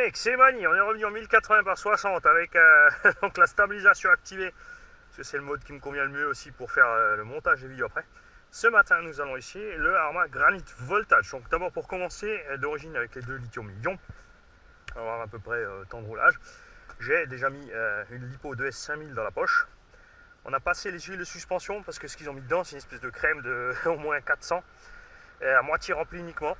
mec, c'est Mani, on est revenu en 1080 par 60 avec donc la stabilisation activée, parce que c'est le mode qui me convient le mieux aussi pour faire le montage des vidéos après. Ce matin, nous allons essayer le Arma Granite Voltage. Donc d'abord pour commencer, d'origine avec les deux lithium-ion, on va voir à peu près temps de roulage. J'ai déjà mis une lipo de S5000 dans la poche. On a passé les huiles de suspension parce que ce qu'ils ont mis dedans, c'est une espèce de crème de au moins 400, à moitié remplie uniquement.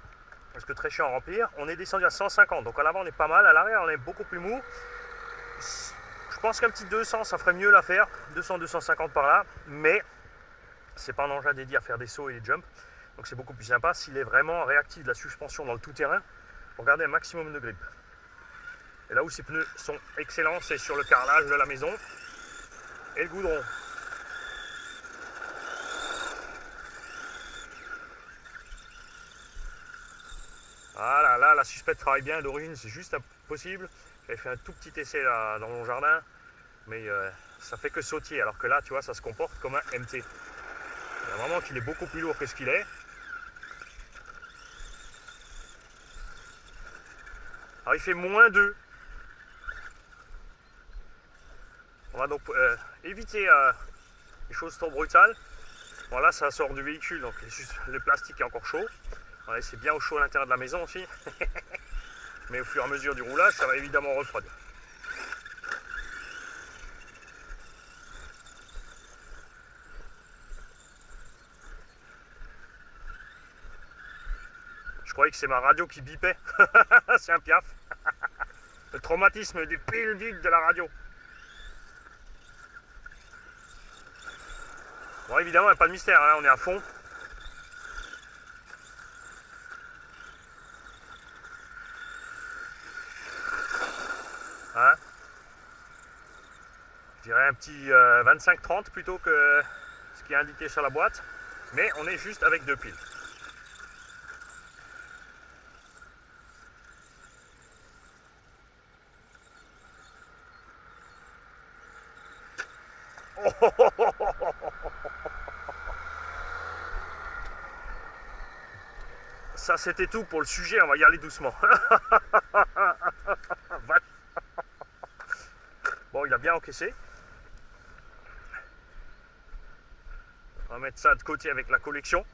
Parce que très chiant à remplir. On est descendu à 150, donc à l'avant on est pas mal, à l'arrière on est beaucoup plus mou. Je pense qu'un petit 200 ça ferait mieux l'affaire, 200-250 par là, mais c'est pas un engin dédié à faire des sauts et des jumps, donc c'est beaucoup plus sympa s'il est vraiment réactif de la suspension dans le tout-terrain pour garder un maximum de grip. Et là où ces pneus sont excellents, c'est sur le carrelage de la maison et le goudron. Voilà, là la suspette travaille bien, d'origine c'est juste impossible. J'avais fait un tout petit essai là, dans mon jardin, mais ça fait que sautier, alors que là tu vois ça se comporte comme un MT. Il y a vraiment qu'il est beaucoup plus lourd que ce qu'il est. Alors il fait -2. On va donc éviter les choses trop brutales. Bon là ça sort du véhicule, donc le plastique est encore chaud. On va laisser bien au chaud à l'intérieur de la maison aussi. Mais au fur et à mesure du roulage, ça va évidemment refroidir. Je croyais que c'est ma radio qui bipait. C'est un piaf. Le traumatisme du pile vide de la radio. Bon évidemment, il n'y a pas de mystère, hein, on est à fond. Hein, je dirais un petit 25-30 plutôt que ce qui est indiqué sur la boîte. Mais on est juste avec 2 piles. Ça c'était tout pour le sujet, on va y aller doucement. Bon, il a bien encaissé. On va mettre ça de côté avec la collection.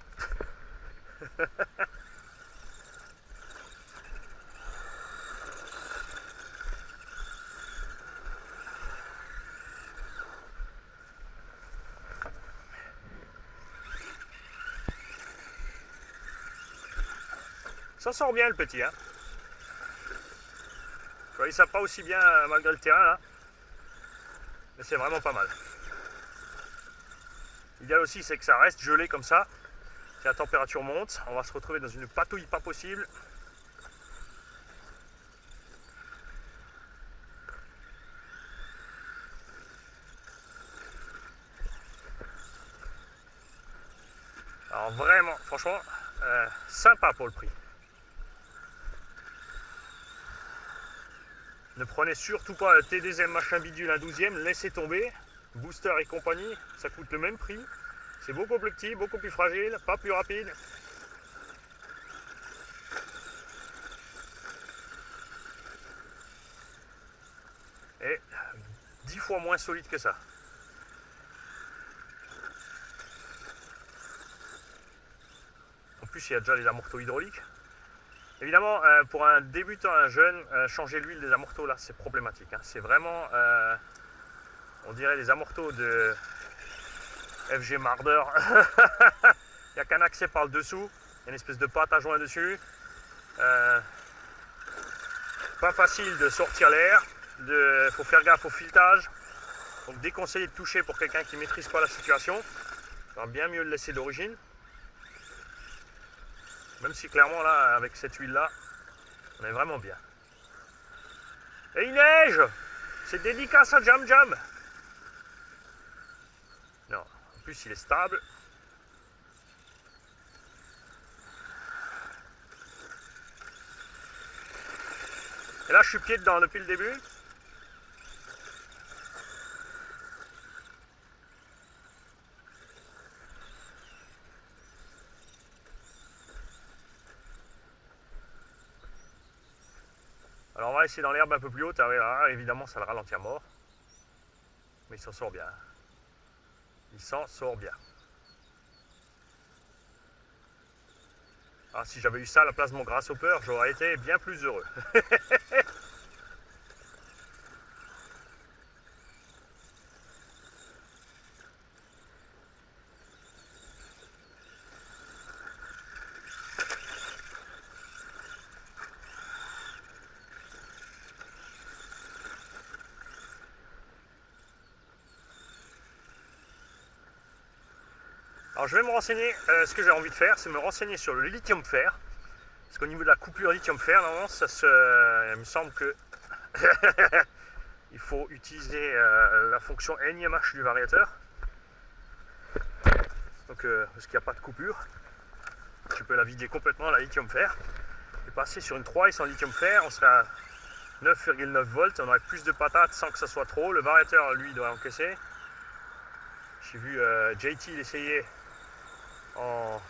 Ça sort bien le petit, hein. Je voyais ça pas aussi bien malgré le terrain là. Mais c'est vraiment pas mal. L'idéal aussi c'est que ça reste gelé comme ça. Si la température monte, on va se retrouver dans une patouille pas possible. Alors vraiment, franchement, sympa pour le prix. Ne prenez surtout pas le TDZ machin bidule un 12e, laissez tomber. Booster et compagnie, ça coûte le même prix. C'est beaucoup plus petit, beaucoup plus fragile, pas plus rapide. Et 10 fois moins solide que ça. En plus, il y a déjà les amortos hydrauliques. Évidemment, pour un débutant, un jeune, changer l'huile des amortos, là, c'est problématique. Hein. C'est vraiment, on dirait les amortos de FG Marder. Il n'y a qu'un accès par le dessous. Il y a une espèce de pâte à joint dessus. Pas facile de sortir l'air. Il faut faire gaffe au filetage. Donc déconseillé de toucher pour quelqu'un qui ne maîtrise pas la situation. Il va bien mieux le laisser d'origine. Même si clairement là, avec cette huile là, on est vraiment bien. Et il neige! C'est dédicace à Jam Jam! Non, en plus il est stable. Et là je suis pied dedans depuis le début. Alors on va rester dans l'herbe un peu plus haute, alors évidemment ça le ralentit à mort. Mais il s'en sort bien. Il s'en sort bien. Ah, si j'avais eu ça à la place de mon grasshopper, j'aurais été bien plus heureux. Alors je vais me renseigner, ce que j'ai envie de faire, c'est me renseigner sur le lithium fer. Parce qu'au niveau de la coupure lithium fer, normalement, il me semble que il faut utiliser la fonction NIMH du variateur. Donc, parce qu'il n'y a pas de coupure. Tu peux la vider complètement, la lithium fer. Et passer sur une 3S en lithium fer, on serait à 9,9 volts, on aurait plus de patates sans que ça soit trop. Le variateur, lui, doit encaisser. J'ai vu JT l'essayer en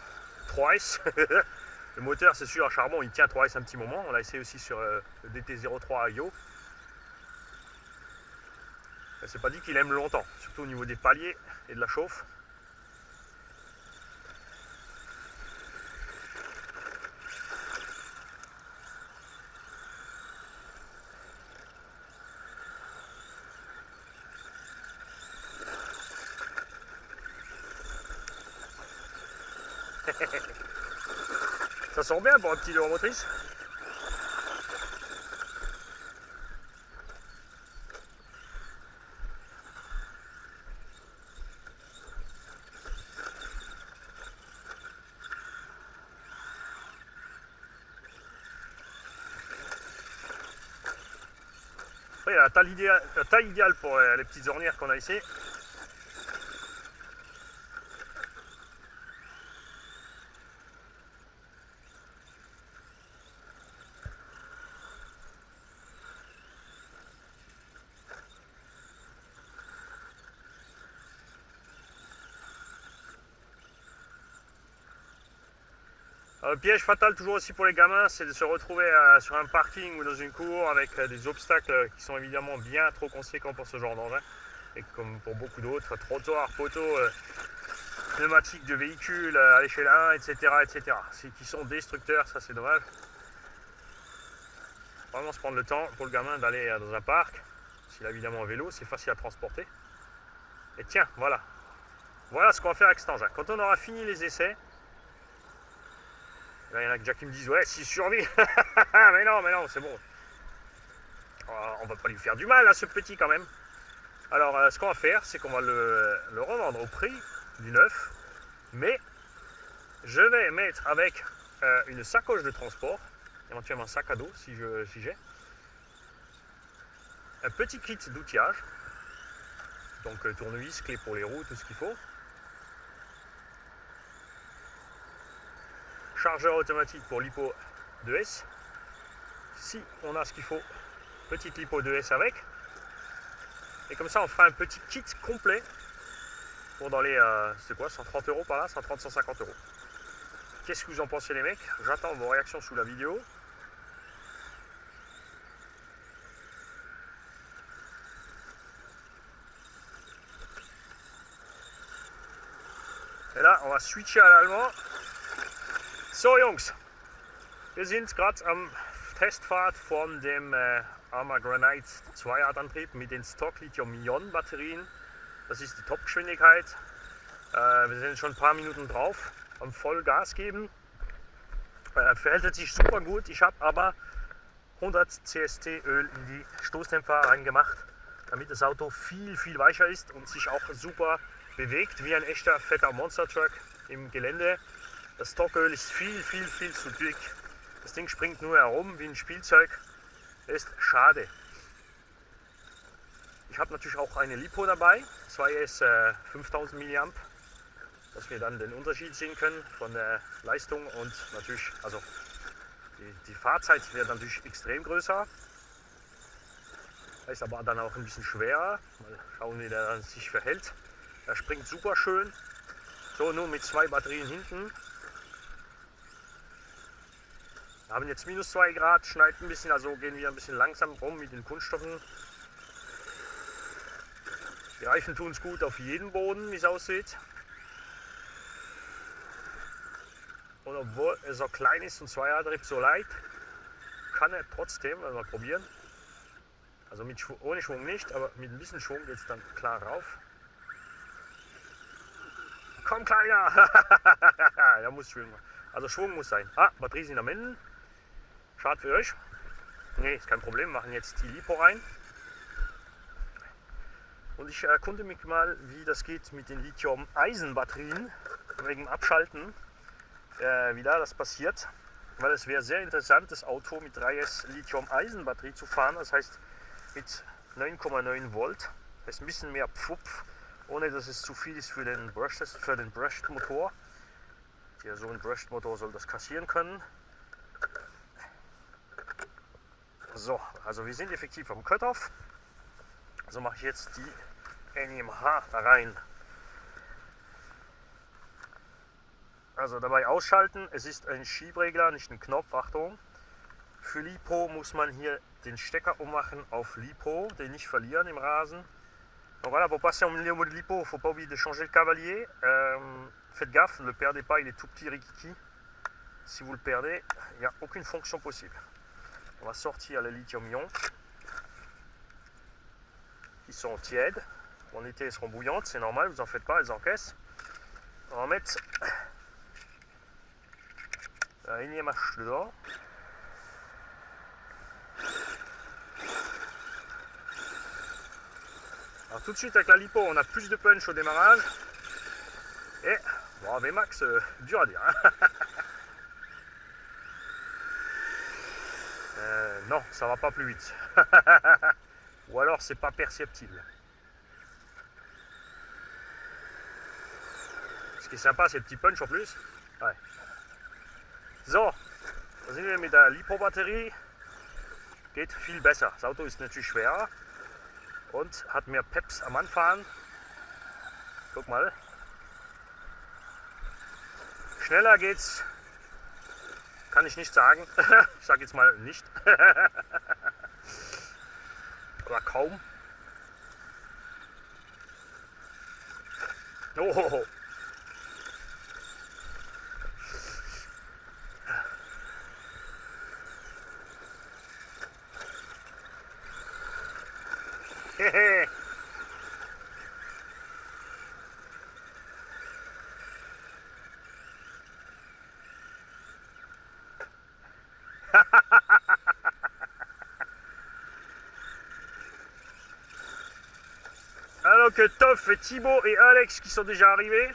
3S. Le moteur, c'est sûr, à charbon, il tient 3S un petit moment. On l'a essayé aussi sur le DT03 IO. C'est pas dit qu'il aime longtemps, surtout au niveau des paliers et de la chauffe. Ça sent bien pour un petit leurre motrice. Après, la taille idéale pour les petites ornières qu'on a ici. Le piège fatal toujours aussi pour les gamins, c'est de se retrouver sur un parking ou dans une cour avec des obstacles qui sont évidemment bien trop conséquents pour ce genre d'engin. Et comme pour beaucoup d'autres, trottoirs, poteaux, pneumatiques de véhicules à l'échelle 1, etc. etc. Qui sont destructeurs, ça c'est dommage. Vraiment se prendre le temps pour le gamin d'aller dans un parc. S'il a évidemment un vélo, c'est facile à transporter. Et tiens, voilà. Voilà ce qu'on va faire avec cet engin. Quand on aura fini les essais, il y en a déjà qui me disent ouais, s'il survit. mais non, c'est bon. On va pas lui faire du mal à ce petit quand même. Alors ce qu'on va faire, c'est qu'on va le revendre au prix du neuf. Mais je vais mettre avec une sacoche de transport, éventuellement un sac à dos si j'ai. Un petit kit d'outillage. Donc tournevis, clé pour les roues, tout ce qu'il faut. Chargeur automatique pour l'hypo 2S. Si on a ce qu'il faut, petite lipo 2S avec. Et comme ça, on fera un petit kit complet pour dans les, c'est quoi, 130 € par là, 130, 150 €. Qu'est-ce que vous en pensez les mecs? J'attends vos réactions sous la vidéo. Et là, on va switcher à l'allemand. So Jungs, wir sind gerade am Testfahrt von dem Arma Granite Zweiradantrieb mit den Stock Lithium-Ionen-Batterien. Das ist die Topgeschwindigkeit. Wir sind schon ein paar Minuten drauf, am Vollgas geben. Verhält sich super gut. Ich habe aber 100 CST Öl in die Stoßdämpfer reingemacht, damit das Auto viel, viel weicher ist und sich auch super bewegt, wie ein echter fetter Monster Truck im Gelände. Das Stocköl ist viel, viel, viel zu dick. Das Ding springt nur herum wie ein Spielzeug. Ist schade. Ich habe natürlich auch eine Lipo dabei, 2S 5000 mA, dass wir dann den Unterschied sehen können von der Leistung und natürlich, also die Fahrzeit wird natürlich extrem größer. Ist aber dann auch ein bisschen schwerer. Mal schauen, wie der dann sich verhält. Er springt super schön. So, nur mit 2 Batterien hinten. haben jetzt minus 2 Grad, schneit ein bisschen, also gehen wir ein bisschen langsam rum mit den Kunststoffen. Die Reifen tun es gut auf jeden Boden, wie es aussieht. Und obwohl er so klein ist und Zweiradtrieb so leicht, kann er trotzdem, also mal probieren. Also ohne Schwung nicht, aber mit ein bisschen Schwung geht es dann klar rauf. Komm, Kleiner! Ja, muss schwimmen. Also Schwung muss sein. Ah, Batterie sind am Ende. Schade für euch. Ne, ist kein Problem. Wir machen jetzt die Lipo rein. Und ich erkunde mich mal, wie das geht mit den Lithium-Eisen-Batterien. Wegen Abschalten. Wie da das passiert. Weil es wäre sehr interessant, das Auto mit 3S Lithium-Eisen-Batterie zu fahren. Das heißt mit 9,9 Volt. Das ist ein bisschen mehr Pfupf, ohne dass es zu viel ist für den Brushed-Motor. So ein Brushed-Motor soll das kassieren können. So, also wir sind effektiv am Cut-Off. Also mache ich jetzt die NMH da rein. Also dabei ausschalten, es ist ein Schiebregler, nicht ein Knopf, Achtung. Für Lipo muss man hier den Stecker ummachen auf Lipo, den nicht verlieren im Rasen. Donc voilà, pour passer en mode Lipo, il ne faut pas oublier de changer le cavalier. Faites gaffe, ne le perdez pas, il est tout petit rikiki. Si vous le perdez, il n'y a aucune fonction possible. On va sortir les lithium-ion qui sont tièdes. En été, elles seront bouillantes, c'est normal, vous en faites pas, elles encaissent. On va mettre la énième hache dedans. Alors tout de suite avec la Lipo, on a plus de punch au démarrage. Et bon, VMAX, dur à dire. Hein. Non, ça va pas plus vite. Ou alors c'est pas perceptible. Ce qui est sympa, c'est le petit punch en plus. Ouais. So, da sind wir mit der Lipo-Batterie. Geht viel besser. Das Auto ist natürlich schwerer und hat mehr Peps am Anfahren. Guck mal. Schneller geht's, kann ich nicht sagen. Ich sage jetzt mal nicht. Oder kaum. Oh. Hehe. Alors que Toff et Thibaut et Alex qui sont déjà arrivés.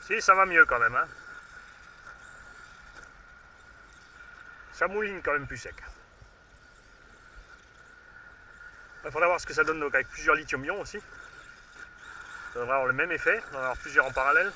Si, ça va mieux quand même. Hein. Ça mouline quand même plus sec. Il faudra voir ce que ça donne donc, avec plusieurs lithium-ion aussi. Ça devrait avoir le même effet, on va en avoir plusieurs en parallèle.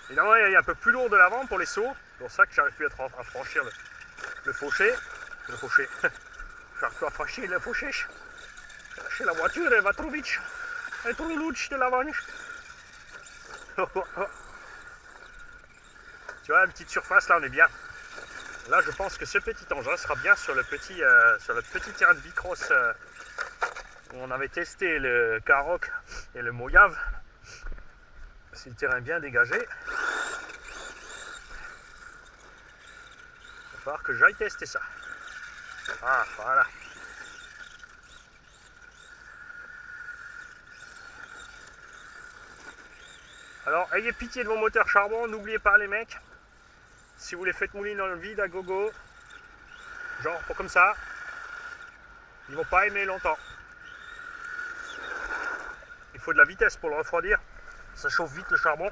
Évidemment, il est un peu plus lourd de l'avant pour les sauts. C'est pour ça que j'arrive plus à franchir le fauché. Le fauché. J'arrive plus à franchir le fauché. Chez la voiture, elle va trop vite. Elle est trop lourde de l'avant. Tu vois, une petite surface, là, on est bien. Là, je pense que ce petit engin sera bien sur le petit terrain de bicross où on avait testé le Karoq et le Mojave. C'est le terrain bien dégagé. Il va falloir que j'aille tester ça. Ah, voilà. Alors, ayez pitié de vos moteurs charbon, n'oubliez pas les mecs, si vous les faites mouliner dans le vide à gogo, genre pas comme ça, ils vont pas aimer longtemps. Il faut de la vitesse pour le refroidir. Ça chauffe vite le charbon.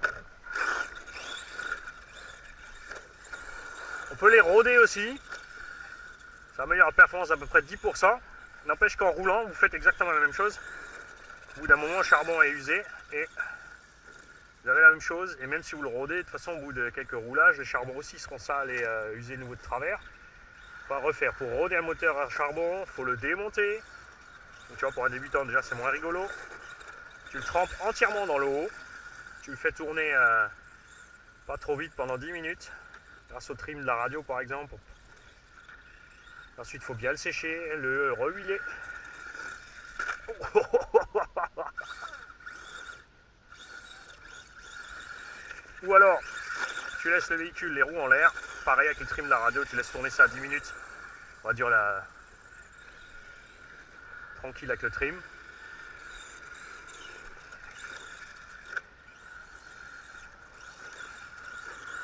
On peut les rôder aussi. Ça améliore la performance d'à peu près de 10%. N'empêche qu'en roulant, vous faites exactement la même chose. Au bout d'un moment, le charbon est usé et vous avez la même chose. Et même si vous le rôdez, de toute façon, au bout de quelques roulages, les charbons aussi seront sales et usés de nouveau de travers. Faut refaire. Pour rôder un moteur à charbon, il faut le démonter. Donc, tu vois, pour un débutant, déjà, c'est moins rigolo. Tu le trempes entièrement dans l'eau. Tu le fais tourner pas trop vite pendant 10 minutes. Grâce au trim de la radio, par exemple. Ensuite, il faut bien le sécher, le rehuiler. Ou alors, tu laisses le véhicule, les roues en l'air. Pareil avec le trim de la radio, tu laisses tourner ça à 10 minutes. On va dire tranquille avec le trim.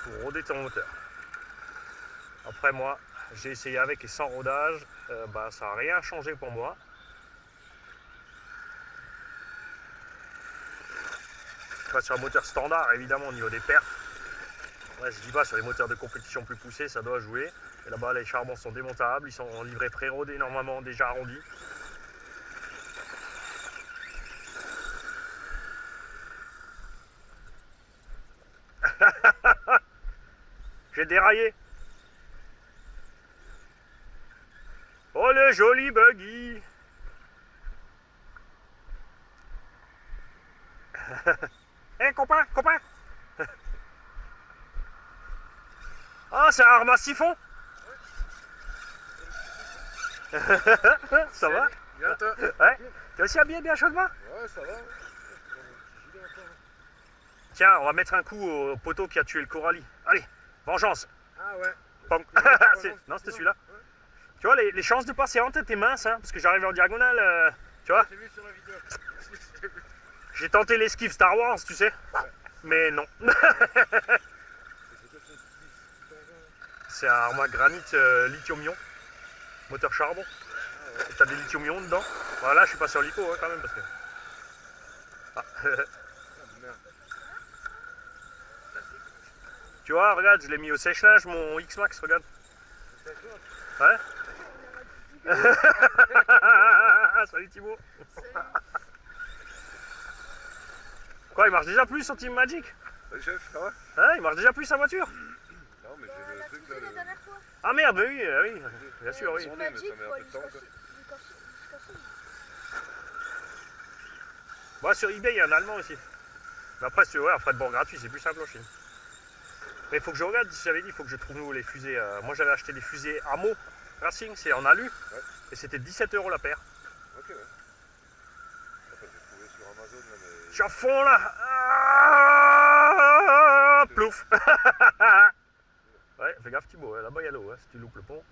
Pour rôder ton moteur. Après moi, j'ai essayé avec et sans rodage, ça n'a rien changé pour moi. Enfin, sur un moteur standard, évidemment, au niveau des perfs. Ouais, je dis pas, sur les moteurs de compétition plus poussés, ça doit jouer. Et là-bas, les charbons sont démontables, ils sont livrés pré-rodés, normalement déjà arrondis. J'ai déraillé. Oh, le joli buggy. Hé, copain, copain. Ah, c'est un Arma siphon. Ça va? Bien toi. Ouais. T'es aussi habillé bien chaudement? Ouais, ça va. Tiens, on va mettre un coup au poteau qui a tué le Coralie. Allez, vengeance. Ah ouais. Pam. Non, c'était celui-là. Ouais. Tu vois, les chances de passer en tête, t'es mince, hein, parce que j'arrive en diagonale, tu vois. J'ai vu sur la vidéo. J'ai tenté l'esquive Star Wars, tu sais, mais non. C'est un Arma Granit lithium-ion, moteur charbon. Ah ouais. T'as des lithium-ion dedans. Voilà, je suis pas sur l'hypo hein, quand même parce que. Ah. Tu vois, regarde, je l'ai mis au sèche-linge, mon X-Max, regarde. Ouais. Salut Thibaut. Quoi, il marche déjà plus son Team Magic? Salut chef, ça va? Ouais, il marche déjà plus sa voiture? Non mais j'ai le truc là. Ah merde, oui, oui, bien sûr, oui. Mais ça met un peu de temps, Bon, sur eBay, il y a un allemand aussi. Mais après, si tu veux, un frais de bord gratuit, c'est plus simple en Chine. Mais il faut que je regarde, j'avais dit, il faut que je trouve nous les fusées. Moi, j'avais acheté des fusées Amo Racing, c'est en alu. Ouais. Et c'était 17 € la paire. Ok, ouais. Après, j'ai trouvé sur Amazon là, mais. Je suis à fond là. Ah, plouf. Ouais, fais gaffe Thibaut, hein. Là-bas il y a l'eau, hein, si tu loupes le pont.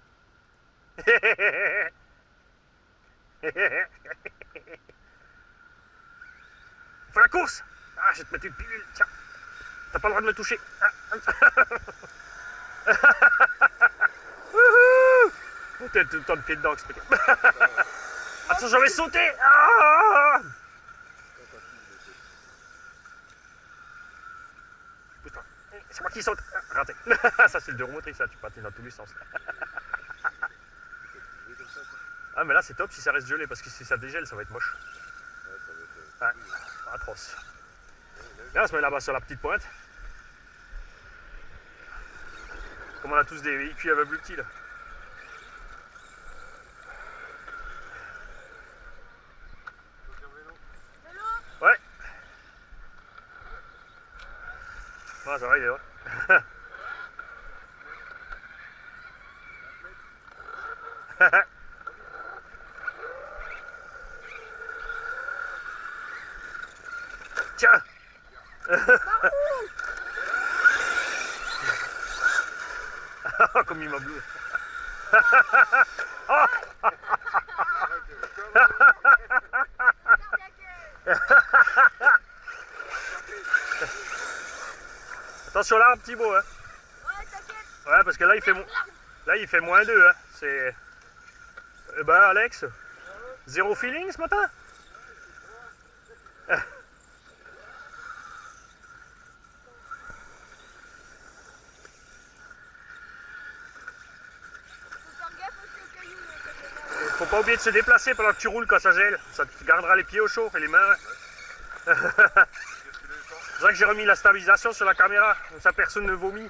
Fais la course. Ah, je vais te mettre une pilule, tiens. T'as pas le droit de me toucher. T'es tout le temps de pied dedans, expliqué. Attends, je vais sauter. Ah, putain, c'est moi qui saute. Raté. Ça, c'est le deux roues motrices, là. Tu patines dans tous les sens. Ah, mais là, c'est top si ça reste gelé, parce que si ça dégèle, ça va être moche. Ouais, atroce. Là, on se met là-bas sur la petite pointe. Comme on a tous des véhicules avec plus petits, là. Ouais. Ah, ça va, il est vrai. Tiens. Comme il m'a bleu. Oh. Attention là, un petit beau, hein. Ouais, t'inquiète. Ouais, parce que là il fait, là, il fait moins 2, hein. C'est. Eh ben, Alex, zéro feeling ce matin? Faut pas oublier de se déplacer pendant que tu roules quand ça gèle. Ça te gardera les pieds au chaud et les mains. C'est pour ça que j'ai remis la stabilisation sur la caméra. Comme ça personne ne vomit.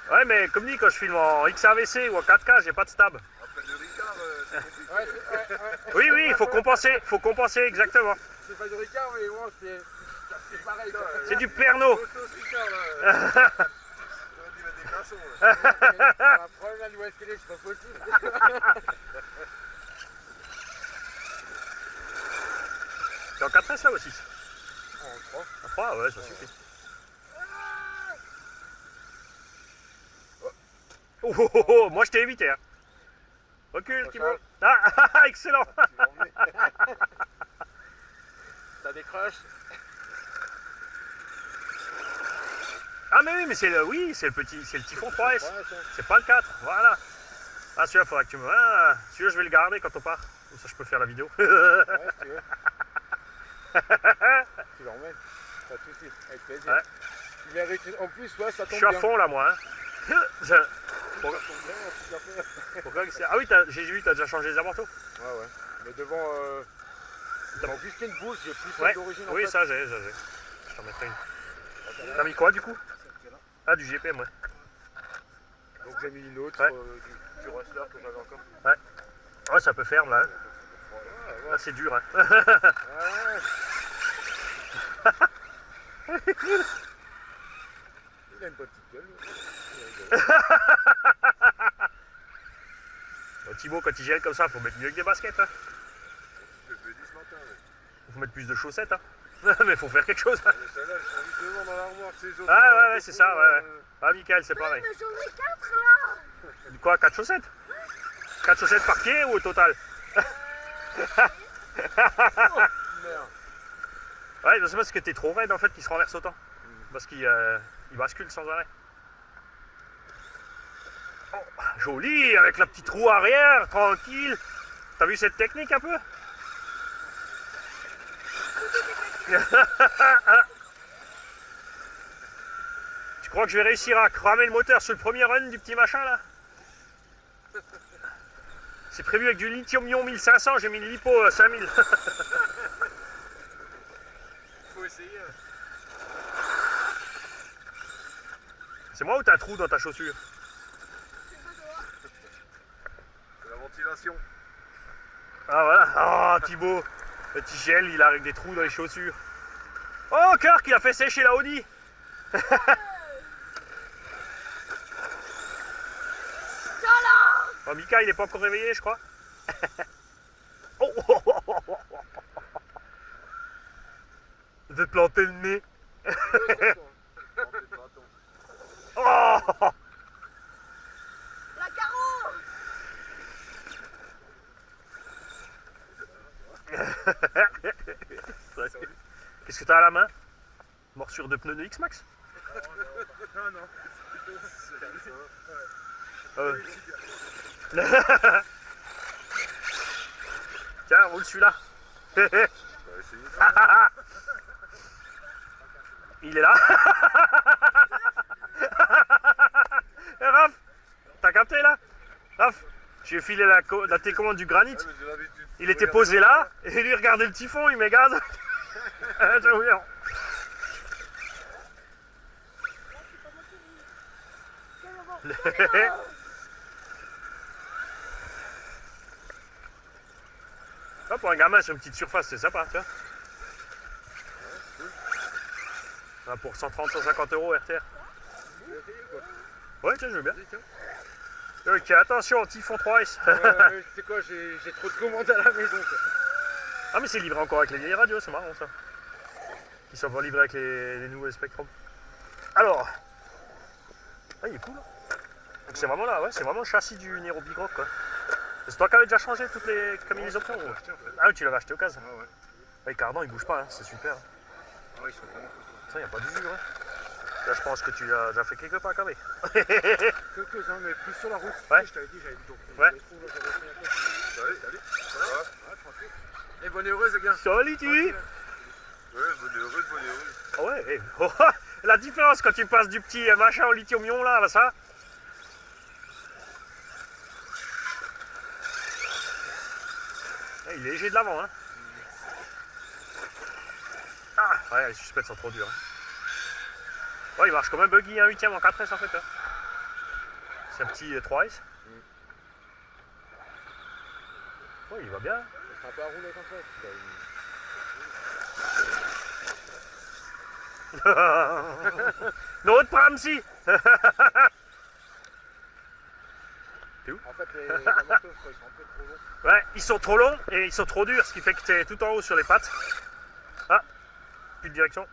Ouais, mais comme dit, quand je filme en XAVC ou en 4K, j'ai pas de stab. Après le Ricard, c'est compliqué. Oui, oui, il faut compenser exactement. C'est pas du Ricard, mais bon, c'est pareil. C'est du Pernod. Un problème à l'ouest c'est pas possible. C'est en 4S là aussi. En 3. En 3, ouais, ça suffit. Oh, oh, oh, oh, moi je t'ai évité. Hein. Recule, Thibaut. Ah, excellent. Ça décroche. Ah mais oui, mais c'est le, oui, c'est le Typhon 3S. C'est pas le 4, voilà. Ah celui-là, faudra que tu me... Ah, celui-là, je vais le garder quand on part. Comme ça, je peux faire la vidéo. Ouais, si tu veux. Tu le remets. Pas de soucis, avec plaisir. Ouais. Tu mérites en plus, ouais, ça tombe Je suis à bien. fond là, moi. Hein. Pourquoi ça tombe bien, un petit peu. Pourquoi que c'est... Ah oui, j'ai vu, t'as déjà changé les amanteaux. Ouais, ouais. Mais devant... En plus qu'il y a une boule, j'ai plus Ouais. celle d'origine en Oui, fait. ça j'ai. Je t'en mettrai une. T'as mis quoi du coup? Ah, du GPM, ouais. Donc j'ai mis une autre Ouais. du Rustler que j'avais encore. Ouais, ça peut faire là. Hein. Ouais, Là, c'est dur. Hein. ouais. Il a une petite gueule. Bon, Thibaut, quand il gèle comme ça, faut mettre mieux que des baskets. Hein. Je l'ai dit ce matin. Faut mettre plus de chaussettes. Hein. Mais faut faire quelque chose. Hein. Mais celle-là, elles sont juste devant dans l'armoire. Tu sais, les autres, Ah ouais, c'est ça, ouais. Ah, Michael, c'est pareil. Mais j'en ai 4 là. Quoi, 4 chaussettes? 4 chaussettes par pied ou au total? Merde. Ouais, c'est parce que t'es trop raide en fait qu'il se renverse autant. Parce qu'il il bascule sans arrêt. Oh, joli, avec la petite roue arrière, tranquille. T'as vu cette technique un peu? Tu crois que je vais réussir à cramer le moteur sur le premier run du petit machin là? C'est prévu avec du lithium-ion 1500, j'ai mis le lipo 5000. faut essayer. C'est moi ou t'as un trou dans ta chaussure? C'est la ventilation. Ah voilà, oh Thibaut, le petit gel, il a avec des trous dans les chaussures. Oh Kirk, il a fait sécher la Audi. Oh Mika, il est pas encore réveillé, je crois. Oh, oh, oh, oh, oh. Je vais te planter le nez. Oh. La carreau. Qu'est-ce que t'as à la main? Morsure de pneu de X-Max? Non, non. Tiens, roule celui-là. On va essayer ça. Il est là. Raph, t'as capté là? Raph, j'ai filé la télécommande du granit. Ouais, mais j'ai l'habitude. Il était posé là, et lui regardait le typhon, il m'égase. J'avoue bien. Ah, pour un gamin sur une petite surface, c'est sympa, tu vois. Ah, pour 130-150 € RTR. Ouais, tiens, je veux bien. Ok, attention, Typhon 3S. Tu sais quoi, j'ai trop de commandes à la maison. Quoi. Ah, mais c'est livré encore avec les vieilles radios, c'est marrant ça. Ils sont pas livrés avec les nouveaux Spectrum. Alors, ah, il est cool. Donc c'est vraiment là, ouais, c'est vraiment le châssis du Nero Bigrock quoi. C'est toi qui avais déjà changé toutes les combinaisons options ou... Ah oui, tu l'avais acheté au cas. Ah ouais. Les cardans ils bougent pas, hein, c'est super. Ah ouais, ils sont vraiment cool. Ça, y a pas d'usure. Hein. Là, je pense que tu as déjà fait quelques pas quand même. Quelques-uns, mais plus sur la route. Ouais. Je t'avais dit, j'avais donc. Ouais. Salut, salut. Ça va? Ouais, tranquille. Et bonne et heureuse, les gars. Salut, tu Ouais, bonne et heureuse, bonne et heureuse. Ah ouais, la différence quand tu passes du petit machin au lithium-ion là, ça. Il est léger de l'avant, hein. Ah, ouais, les suspects sont trop durs. Hein. Ouais, il marche comme un buggy, un 8ème en 4S en fait. Hein. C'est un petit 3S. Ouais, il va bien. C'est un peu à rouler comme ça. Non, de pram si. T'es où? En fait, les motos, ils sont un peu trop longs. Ouais, ils sont trop longs et ils sont trop durs, ce qui fait que tu es tout en haut sur les pattes. Ah, plus de direction.